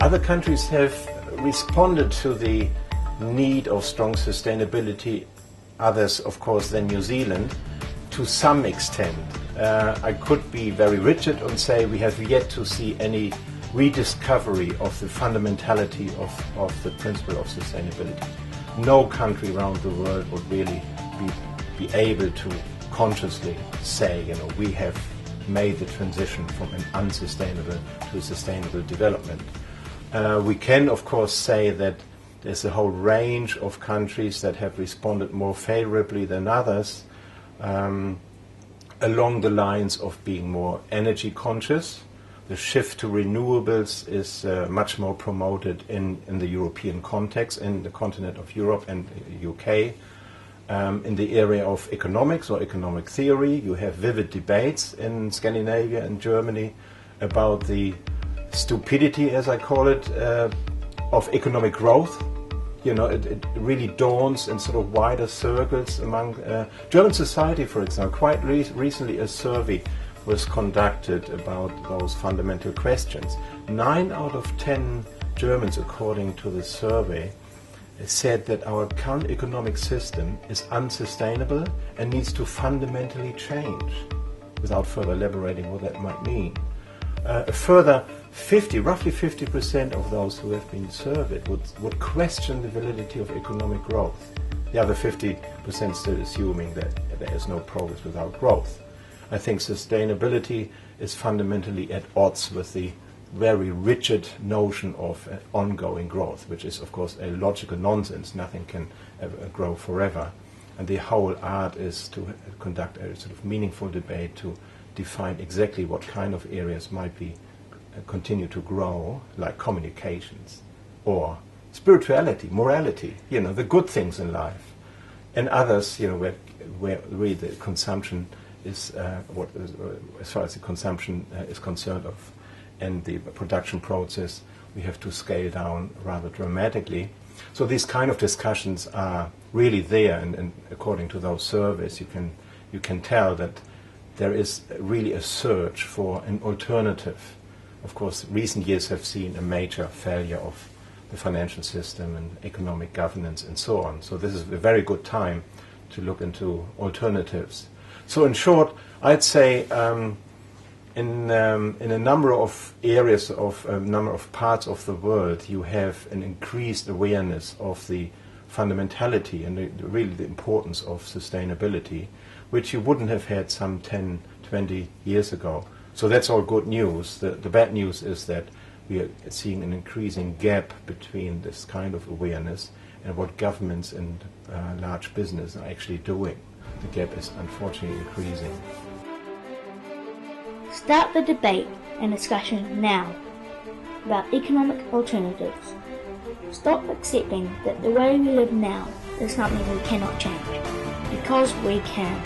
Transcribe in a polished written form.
Other countries have responded to the need of strong sustainability, others of course than New Zealand, to some extent. I could be very rigid and say we have yet to see any rediscovery of the fundamentality of the principle of sustainability. No country around the world would really be able to consciously say, you know, we have made the transition from an unsustainable to a sustainable development. We can of course say that there's a whole range of countries that have responded more favorably than others, along the lines of being more energy conscious. The shift to renewables is much more promoted in the European context, in the continent of Europe and the UK. In the area of economics or economic theory, you have vivid debates in Scandinavia and Germany about the stupidity, as I call it, of economic growth. You know, it really dawns in sort of wider circles among German society, for example. Quite recently a survey was conducted about those fundamental questions. 9 out of 10 Germans, according to the survey, said that our current economic system is unsustainable and needs to fundamentally change, without further elaborating what that might mean. A further roughly 50% of those who have been surveyed would question the validity of economic growth. The other 50% still assuming that there is no progress without growth. I think sustainability is fundamentally at odds with the very rigid notion of ongoing growth, which is of course a logical nonsense. Nothing can ever grow forever. And the whole art is to conduct a sort of meaningful debate to define exactly what kind of areas might be continue to grow, like communications or spirituality, morality, you know, the good things in life, and others, you know, where really the consumption is as far as the consumption is concerned of, and the production process, we have to scale down rather dramatically. So these kind of discussions are really there, and according to those surveys, you can tell that there is really a search for an alternative. Of course, recent years have seen a major failure of the financial system and economic governance and so on. So this is a very good time to look into alternatives. So in short, I'd say in a number of areas of a number of parts of the world, you have an increased awareness of the fundamentality and really the importance of sustainability, which you wouldn't have had some 10, 20 years ago. So that's all good news. The bad news is that we are seeing an increasing gap between this kind of awareness and what governments and large business are actually doing. The gap is unfortunately increasing. Start the debate and discussion now about economic alternatives. Stop accepting that the way we live now is something we cannot change, because we can.